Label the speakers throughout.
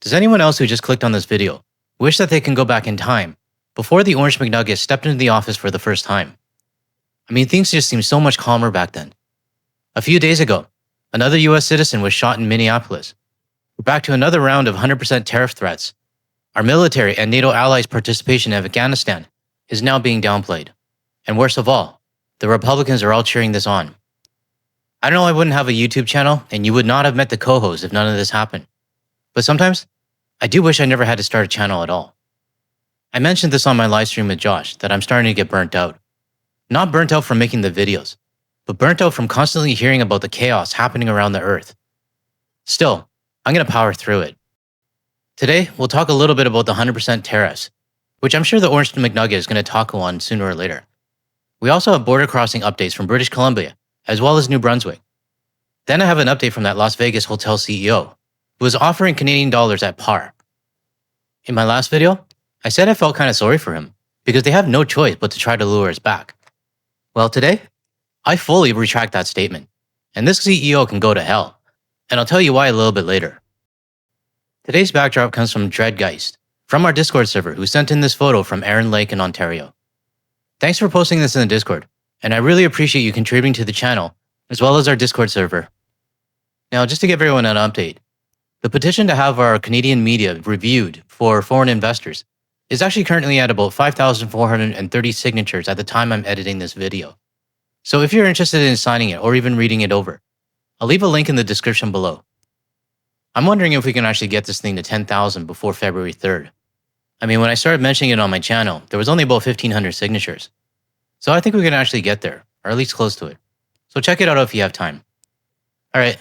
Speaker 1: Does anyone else who just clicked on this video wish that they can go back in time before the Orange McNugget stepped into the office for the first time? I mean, things just seemed so much calmer back then. A few days ago, another US citizen was shot in Minneapolis. We're back to another round of 100% tariff threats. Our military and NATO allies' participation in Afghanistan is now being downplayed. And worst of all, the Republicans are all cheering this on. I know I wouldn't have a YouTube channel, and you would not have met the co-host if none of this happened. But sometimes, I do wish I never had to start a channel at all. I mentioned this on my live stream with Josh, that I'm starting to get burnt out. Not burnt out from making the videos, but burnt out from constantly hearing about the chaos happening around the earth. Still, I'm going to power through it. Today, we'll talk a little bit about the 100% tariffs, which I'm sure the Orange McNugget is going to tackle on sooner or later. We also have border crossing updates from British Columbia, as well as New Brunswick. Then I have an update from that Las Vegas hotel CEO, who was offering Canadian dollars at par. In my last video, I said I felt kind of sorry for him, because they have no choice but to try to lure us back. Well, today, I fully retract that statement, and this CEO can go to hell, and I'll tell you why a little bit later. Today's backdrop comes from Dreadgeist, from our Discord server, who sent in this photo from Erin Lake in Ontario. Thanks for posting this in the Discord, and I really appreciate you contributing to the channel, as well as our Discord server. Now, just to give everyone an update, the petition to have our Canadian media reviewed for foreign investors is actually currently at about 5,430 signatures at the time I'm editing this video. So if you're interested in signing it or even reading it over, I'll leave a link in the description below. I'm wondering if we can actually get this thing to 10,000 before February 3rd. I mean, when I started mentioning it on my channel, there was only about 1,500 signatures. So I think we can actually get there, or at least close to it. So check it out if you have time. All right,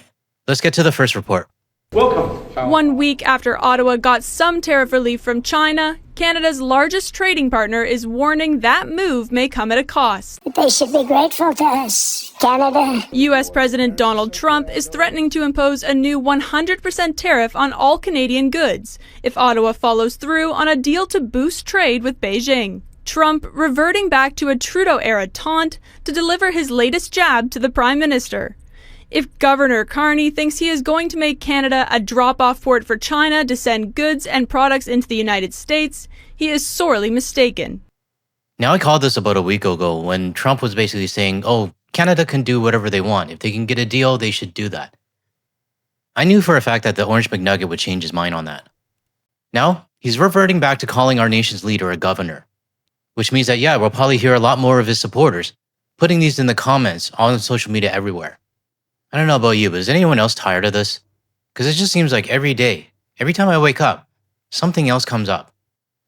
Speaker 1: let's get to the first report.
Speaker 2: Welcome.
Speaker 3: 1 week after Ottawa got some tariff relief from China, Canada's largest trading partner is warning that move may come at a cost.
Speaker 4: They should be grateful to us, Canada.
Speaker 3: U.S. President Donald Trump is threatening to impose a new 100% tariff on all Canadian goods if Ottawa follows through on a deal to boost trade with Beijing. Trump reverting back to a Trudeau-era taunt to deliver his latest jab to the Prime Minister. If Governor Carney thinks he is going to make Canada a drop-off port for China to send goods and products into the United States, he is sorely mistaken.
Speaker 1: Now, I called this about a week ago when Trump was basically saying, oh, Canada can do whatever they want. If they can get a deal, they should do that. I knew for a fact that the Orange McNugget would change his mind on that. Now, he's reverting back to calling our nation's leader a governor, which means that, yeah, we'll probably hear a lot more of his supporters putting these in the comments on social media everywhere. I don't know about you, but is anyone else tired of this? Because it just seems like every day, every time I wake up, something else comes up.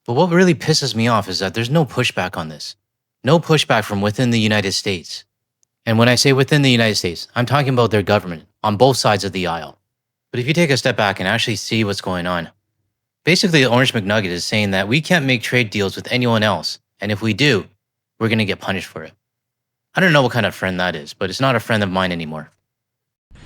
Speaker 1: But what really pisses me off is that there's no pushback on this. No pushback from within the United States. And when I say within the United States, I'm talking about their government on both sides of the aisle. But if you take a step back and actually see what's going on, basically the Orange McNugget is saying that we can't make trade deals with anyone else, and if we do, we're going to get punished for it. I don't know what kind of friend that is, but it's not a friend of mine anymore.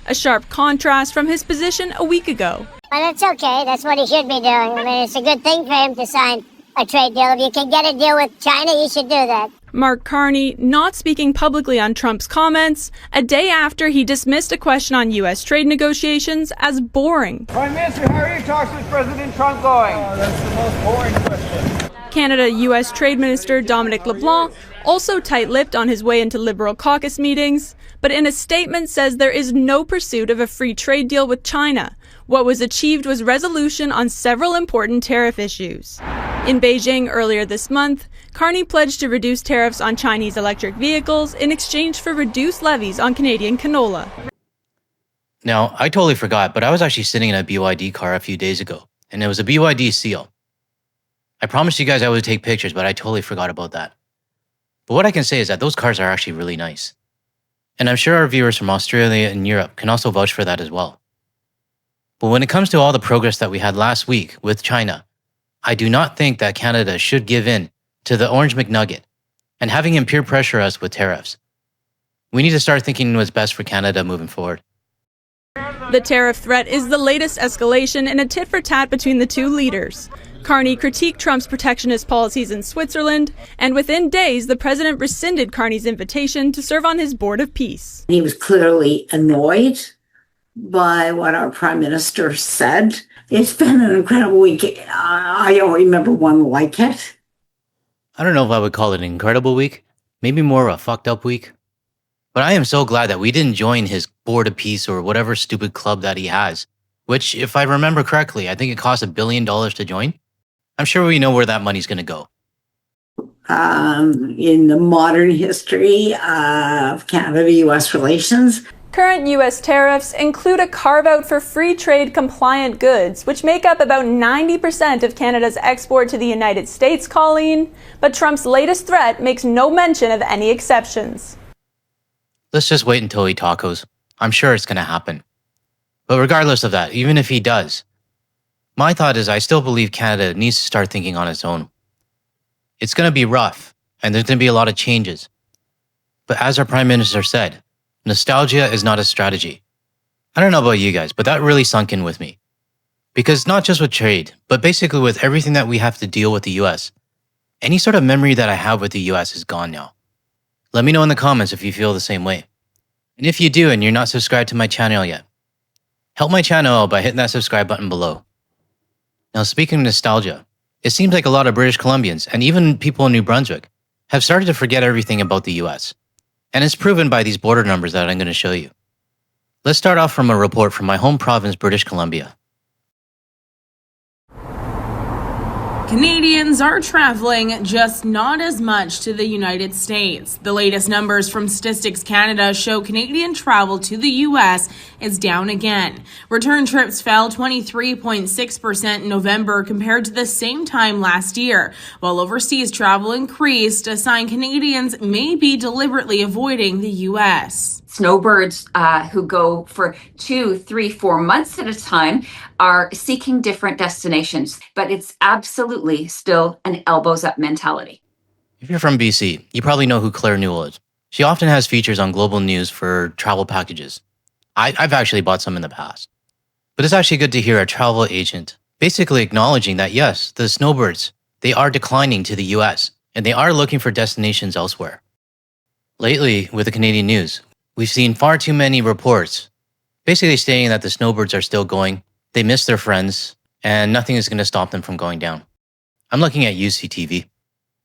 Speaker 3: A sharp contrast from his position a week ago.
Speaker 4: Well, that's okay. That's what he should be doing. I mean, it's a good thing for him to sign a trade deal. If you can get a deal with China, you should do that.
Speaker 3: Mark Carney not speaking publicly on Trump's comments a day after he dismissed a question on U.S. trade negotiations as boring.
Speaker 2: Prime Minister, how are your talks with President Trump going? Oh, that's the most boring question.
Speaker 3: Canada-U.S. Trade Minister Dominic LeBlanc also tight-lipped on his way into Liberal caucus meetings, but in a statement says there is no pursuit of a free trade deal with China. What was achieved was resolution on several important tariff issues. In Beijing earlier this month, Carney pledged to reduce tariffs on Chinese electric vehicles in exchange for reduced levies on Canadian canola.
Speaker 1: Now, I totally forgot, but I was actually sitting in a BYD car a few days ago, and it was a BYD Seal. I promised you guys I would take pictures, but I totally forgot about that. But what I can say is that those cars are actually really nice. And I'm sure our viewers from Australia and Europe can also vouch for that as well. But when it comes to all the progress that we had last week with China, I do not think that Canada should give in to the Orange McNugget and having him peer pressure us with tariffs. We need to start thinking what's best for Canada moving forward.
Speaker 3: The tariff threat is the latest escalation in a tit-for-tat between the two leaders. Carney critiqued Trump's protectionist policies in Switzerland, and within days, the president rescinded Carney's invitation to serve on his board of peace.
Speaker 5: He was clearly annoyed by what our prime minister said, It's been an incredible week. I don't remember one like it.
Speaker 1: I don't know if I would call it an incredible week, maybe more a fucked up week. But I am so glad that we didn't join his Board of Peace or whatever stupid club that he has, which, if I remember correctly, I think it costs $1 billion to join. I'm sure we know where that money's going to go.
Speaker 5: In the modern history of Canada-U.S. relations,
Speaker 3: Current U.S. tariffs include a carve-out for free trade compliant goods, which make up about 90% of Canada's export to the United States, Colleen. But Trump's latest threat makes no mention of any exceptions.
Speaker 1: Let's just wait until he tacos. I'm sure it's going to happen. But regardless of that, even if he does, my thought is I still believe Canada needs to start thinking on its own. It's going to be rough, and there's going to be a lot of changes. But as our Prime Minister said, nostalgia is not a strategy. I don't know about you guys, but that really sunk in with me. Because not just with trade, but basically with everything that we have to deal with the US, any sort of memory that I have with the US is gone now. Let me know in the comments if you feel the same way. And if you do and you're not subscribed to my channel yet, help my channel out by hitting that subscribe button below. Now, speaking of nostalgia, it seems like a lot of British Columbians and even people in New Brunswick have started to forget everything about the US. And it's proven by these border numbers that I'm going to show you. Let's start off from a report from my home province, British Columbia.
Speaker 6: Canadians are traveling, just not as much to the United States. The latest numbers from Statistics Canada show Canadian travel to the U.S. is down again. Return trips fell 23.6% in November compared to the same time last year, while overseas travel increased, a sign Canadians may be deliberately avoiding the U.S.
Speaker 7: Snowbirds who go for 2, 3, 4 months at a time are seeking different destinations, but it's absolutely still an elbows up mentality.
Speaker 1: If you're from BC, you probably know who Claire Newell is. She often has features on Global News for travel packages. I've actually bought some in the past. But it's actually good to hear a travel agent basically acknowledging that yes, the snowbirds, they are declining to the US and they are looking for destinations elsewhere. Lately, with the Canadian news, we've seen far too many reports basically stating that the snowbirds are still going, they miss their friends, and nothing is going to stop them from going down. I'm looking at UCTV,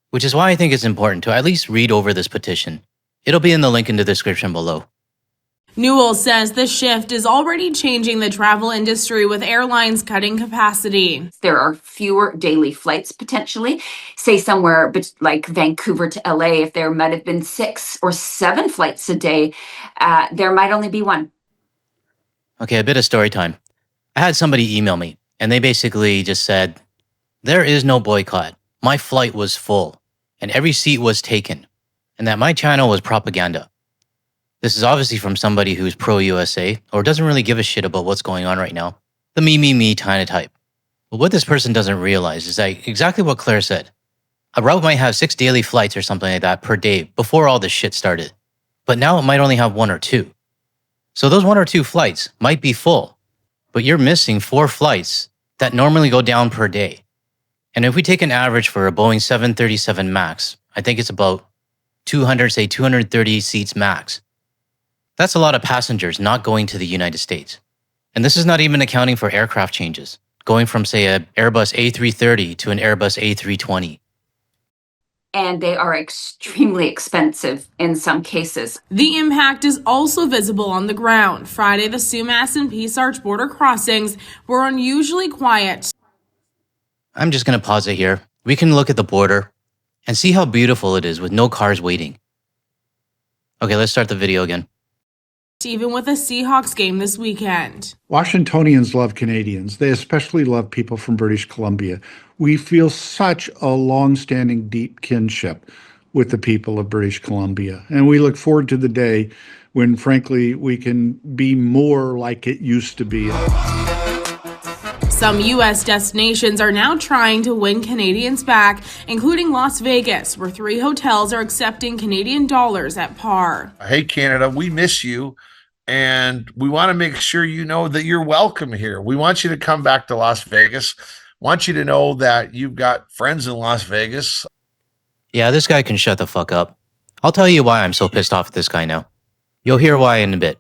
Speaker 1: which is why I think it's important to at least read over this petition. It'll be in the link in the description below.
Speaker 6: Newell says the shift is already changing the travel industry with airlines cutting capacity.
Speaker 7: There are fewer daily flights potentially, say somewhere like Vancouver to LA. If there might have been 6 or 7 flights a day, there might only be 1.
Speaker 1: Okay, a bit of story time. I had somebody email me, and they basically just said, there is no boycott. My flight was full, and every seat was taken, and that my channel was propaganda. This is obviously from somebody who's pro-USA or doesn't really give a shit about what's going on right now. The me kind of type. But what this person doesn't realize is that exactly what Claire said. A route might have 6 daily flights or something like that per day before all this shit started. But now it might only have 1 or 2. So those 1 or 2 flights might be full, but you're missing 4 flights that normally go down per day. And if we take an average for a Boeing 737 MAX, I think it's about 230 seats max. That's a lot of passengers not going to the United States. And this is not even accounting for aircraft changes, going from, say, an Airbus A330 to an Airbus A320.
Speaker 7: And they are extremely expensive in some cases.
Speaker 6: The impact is also visible on the ground. Friday, the Sumas and Peace Arch border crossings were unusually quiet.
Speaker 1: I'm just going to pause it here. We can look at the border and see how beautiful it is with no cars waiting. Okay, let's start the video again.
Speaker 6: Even with a Seahawks game this weekend.
Speaker 8: Washingtonians love Canadians. They especially love people from British Columbia. We feel such a long-standing, deep kinship with the people of British Columbia. And we look forward to the day when, frankly, we can be more like it used to be.
Speaker 6: Some U.S. destinations are now trying to win Canadians back, including Las Vegas, where 3 hotels are accepting Canadian dollars at par.
Speaker 9: Hey, Canada, we miss you. And we want to make sure you know that you're welcome here. We want you to come back to Las Vegas. Want you to know that you've got friends in Las Vegas.
Speaker 1: Yeah, this guy can shut the fuck up. I'll tell you why I'm so pissed off at this guy now. You'll hear why in a bit.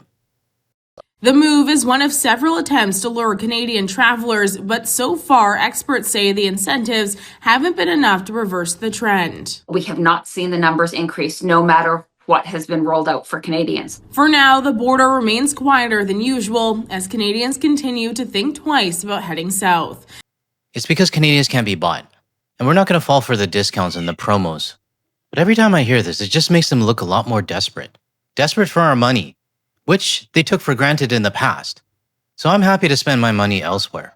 Speaker 6: The move is one of several attempts to lure Canadian travelers, but so far, experts say the incentives haven't been enough to reverse the trend.
Speaker 7: We have not seen the numbers increase, no matter what has been rolled out for Canadians.
Speaker 6: For now, the border remains quieter than usual as Canadians continue to think twice about heading south.
Speaker 1: It's because Canadians can't be bought, and we're not going to fall for the discounts and the promos. But every time I hear this, it just makes them look a lot more desperate. Desperate for our money, which they took for granted in the past. So I'm happy to spend my money elsewhere.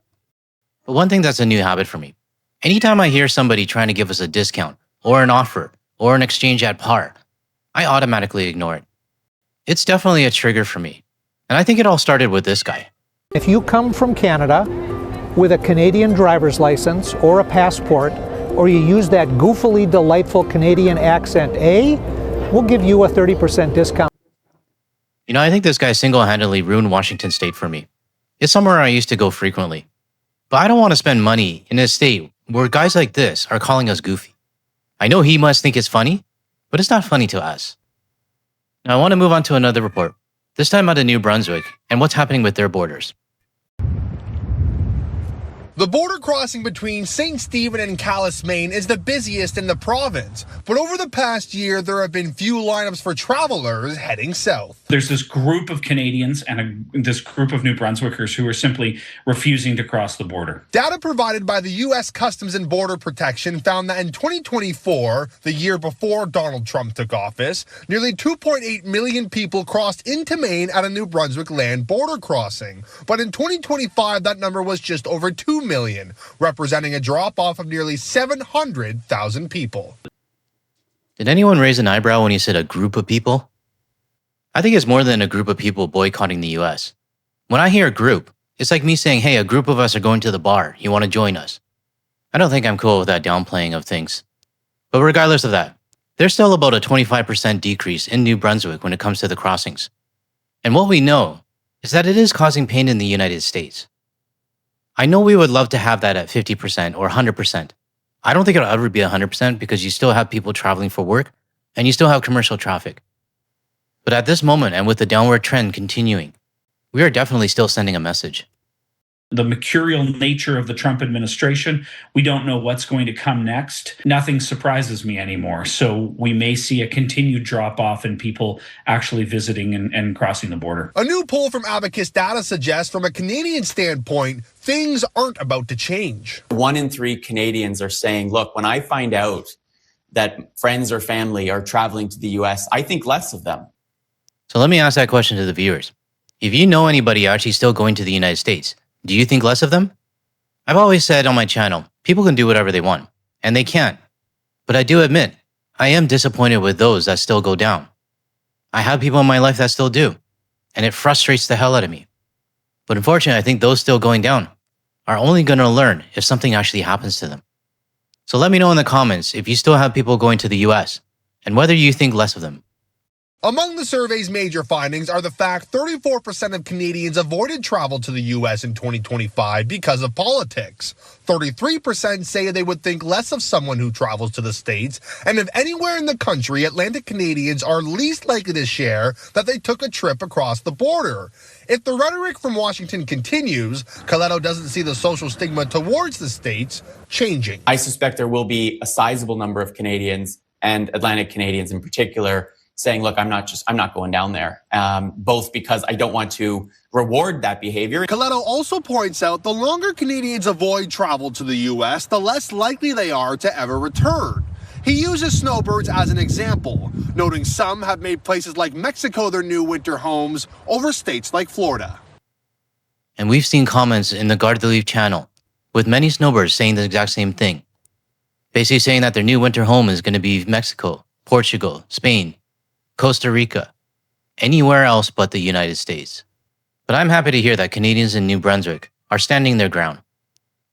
Speaker 1: But one thing that's a new habit for me, anytime I hear somebody trying to give us a discount, or an offer, or an exchange at par, I automatically ignore it. It's definitely a trigger for me. And I think it all started with this guy.
Speaker 10: If you come from Canada with a Canadian driver's license or a passport, or you use that goofily delightful Canadian accent, we'll give you a 30% discount.
Speaker 1: You know, I think this guy single-handedly ruined Washington State for me. It's somewhere I used to go frequently. But I don't want to spend money in a state where guys like this are calling us goofy. I know he must think it's funny, but it's not funny to us. Now I want to move on to another report, this time out of New Brunswick, and what's happening with their borders.
Speaker 11: The border crossing between St. Stephen and Calais, Maine is the busiest in the province, but over the past year there have been few lineups for travelers heading south.
Speaker 12: There's this group of Canadians and this group of New Brunswickers who are simply refusing to cross the border.
Speaker 11: Data provided by the U.S. Customs and Border Protection found that in 2024, the year before Donald Trump took office, nearly 2.8 million people crossed into Maine at a New Brunswick land border crossing. But in 2025, that number was just over 2 million, representing a drop-off of nearly 700,000 people.
Speaker 1: Did anyone raise an eyebrow when he said a group of people? I think it's more than a group of people boycotting the US. When I hear a group, it's like me saying, hey, a group of us are going to the bar. You want to join us? I don't think I'm cool with that downplaying of things. But regardless of that, there's still about a 25% decrease in New Brunswick when it comes to the crossings. And what we know is that it is causing pain in the United States. I know we would love to have that at 50% or 100%. I don't think it'll ever be 100% because you still have people traveling for work and you still have commercial traffic. But at this moment, and with the downward trend continuing, we are definitely still sending a message.
Speaker 12: The mercurial nature of the Trump administration, we don't know what's going to come next. Nothing surprises me anymore. So we may see a continued drop-off in people actually visiting and crossing the border.
Speaker 11: A new poll from Abacus Data suggests from a Canadian standpoint, things aren't about to change.
Speaker 13: 1 in 3 Canadians are saying, look, when I find out that friends or family are traveling to the US, I think less of them.
Speaker 1: So let me ask that question to the viewers. If you know anybody actually still going to the United States, do you think less of them? I've always said on my channel, people can do whatever they want, and they can. But I do admit, I am disappointed with those that still go down. I have people in my life that still do, and it frustrates the hell out of me. But unfortunately, I think those still going down are only going to learn if something actually happens to them. So let me know in the comments if you still have people going to the US, and whether you think less of them.
Speaker 11: Among the survey's major findings are the fact 34% of Canadians avoided travel to the U.S. in 2025 because of politics. 33% say they would think less of someone who travels to the States, and if anywhere in the country, Atlantic Canadians are least likely to share that they took a trip across the border. If the rhetoric from Washington continues, Coletto doesn't see the social stigma towards the States changing.
Speaker 13: I suspect there will be a sizable number of Canadians, and Atlantic Canadians in particular, saying, look, I'm not going down there, both because I don't want to reward that behavior.
Speaker 11: Coletto also points out the longer Canadians avoid travel to the U.S., the less likely they are to ever return. He uses snowbirds as an example, noting some have made places like Mexico their new winter homes over states like Florida.
Speaker 1: And we've seen comments in the Guard the Leaf channel with many snowbirds saying the exact same thing. Basically saying that their new winter home is going to be Mexico, Portugal, Spain, Costa Rica, anywhere else but the United States. But I'm happy to hear that Canadians in New Brunswick are standing their ground.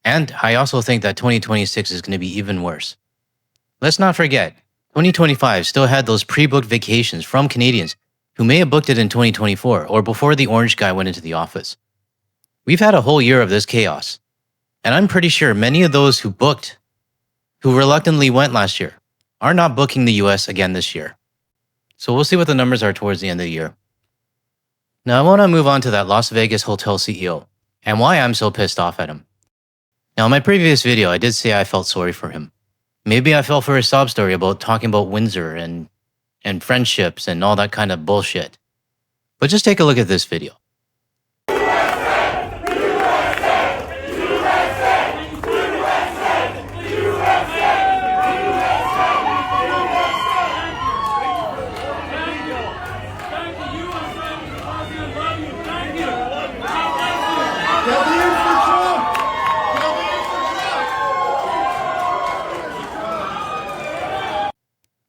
Speaker 1: And I also think that 2026 is going to be even worse. Let's not forget, 2025 still had those pre-booked vacations from Canadians who may have booked it in 2024 or before the orange guy went into the office. We've had a whole year of this chaos. And I'm pretty sure many of those who booked, who reluctantly went last year, are not booking the US again this year. So we'll see what the numbers are towards the end of the year. Now I want to move on to that Las Vegas hotel CEO and why I'm so pissed off at him. Now in my previous video, I did say I felt sorry for him. Maybe I fell for his sob story about talking about Windsor and friendships and all that kind of bullshit. But just take a look at this video.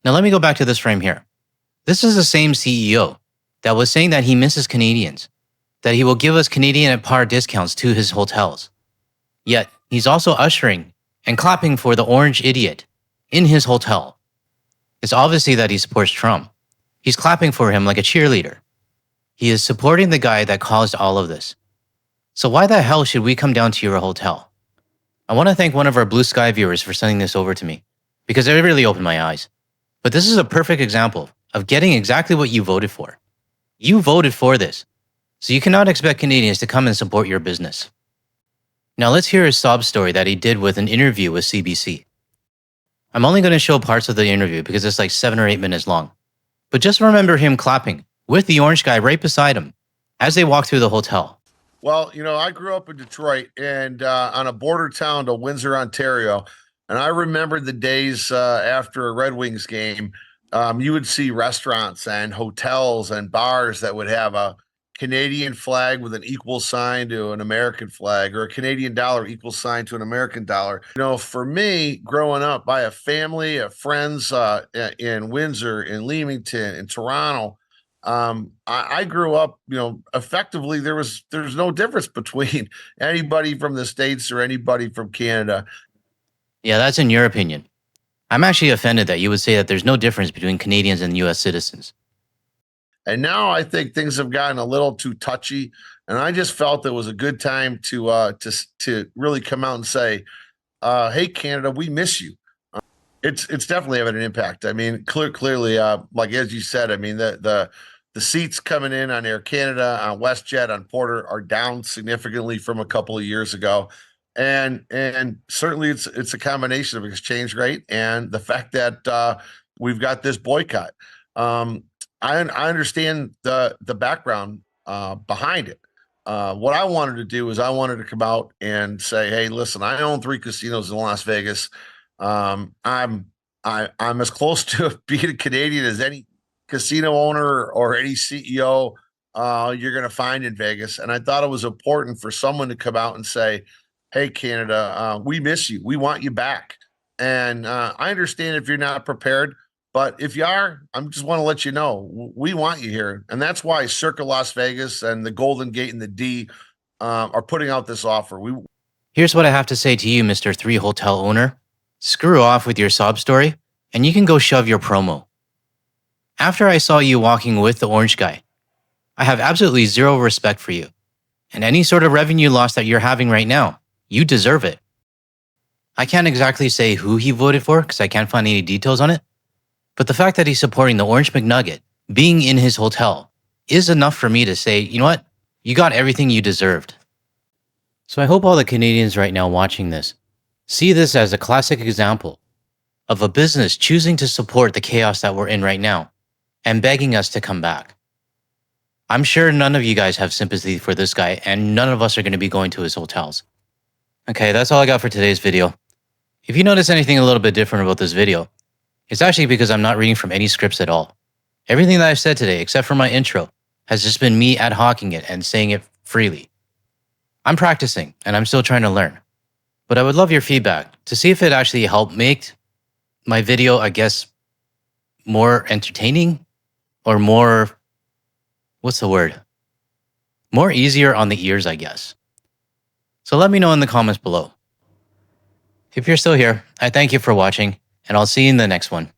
Speaker 1: Now let me go back to this frame here. This is the same CEO that was saying that he misses Canadians, that he will give us Canadian at par discounts to his hotels. Yet, he's also ushering and clapping for the orange idiot in his hotel. It's obviously that he supports Trump. He's clapping for him like a cheerleader. He is supporting the guy that caused all of this. So why the hell should we come down to your hotel? I want to thank one of our Blue Sky viewers for sending this over to me, because it really opened my eyes. But this is a perfect example of getting exactly what you voted for. You voted for this, so you cannot expect Canadians to come and support your business. Now let's hear his sob story that he did with an interview with CBC. I'm only going to show parts of the interview because it's like 7 or 8 minutes long. But just remember him clapping with the orange guy right beside him as they walk through the hotel.
Speaker 9: Well, you know, I grew up in Detroit and on a border town to Windsor, Ontario. And I remember the days after a Red Wings game, you would see restaurants and hotels and bars that would have a Canadian flag with an equal sign to an American flag, or a Canadian dollar equal sign to an American dollar. You know, for me, growing up, I have family, friends in Windsor, in Leamington, in Toronto. I grew up, you know, effectively there's no difference between anybody from the States or anybody from Canada.
Speaker 1: Yeah, that's in your opinion. I'm actually offended that you would say that there's no difference between Canadians and US citizens.
Speaker 9: And now I think things have gotten a little too touchy, and I just felt it was a good time to really come out and say, "Hey, Canada, we miss you." It's definitely having an impact. I mean, clearly, like as you said, I mean the seats coming in on Air Canada, on WestJet, on Porter are down significantly from a couple of years ago. And certainly it's a combination of exchange rate and the fact that we've got this boycott. I understand the background behind it. What I wanted to do is I wanted to come out and say, hey, listen, I own 3 casinos in Las Vegas. I'm as close to being a Canadian as any casino owner or any CEO you're going to find in Vegas. And I thought it was important for someone to come out and say, hey, Canada, we miss you. We want you back. And I understand if you're not prepared, but if you are, I just want to let you know, we want you here. And that's why Circa Las Vegas and the Golden Gate and the D are putting out this offer.
Speaker 1: Here's what I have to say to you, Mr. 3 hotel owner. Screw off with your sob story, and you can go shove your promo. After I saw you walking with the orange guy, I have absolutely zero respect for you. And any sort of revenue loss that you're having right now, you deserve it. I can't exactly say who he voted for because I can't find any details on it. But the fact that he's supporting the Orange McNugget being in his hotel is enough for me to say, you know what? You got everything you deserved. So I hope all the Canadians right now watching this see this as a classic example of a business choosing to support the chaos that we're in right now and begging us to come back. I'm sure none of you guys have sympathy for this guy, and none of us are going to be going to his hotels. Okay, that's all I got for today's video. If you notice anything a little bit different about this video, it's actually because I'm not reading from any scripts at all. Everything that I've said today, except for my intro, has just been me ad hocing it and saying it freely. I'm practicing, and I'm still trying to learn. But I would love your feedback to see if it actually helped make my video, I guess, more entertaining or more, what's the word? More easier on the ears, I guess. So let me know in the comments below. If you're still here, I thank you for watching, and I'll see you in the next one.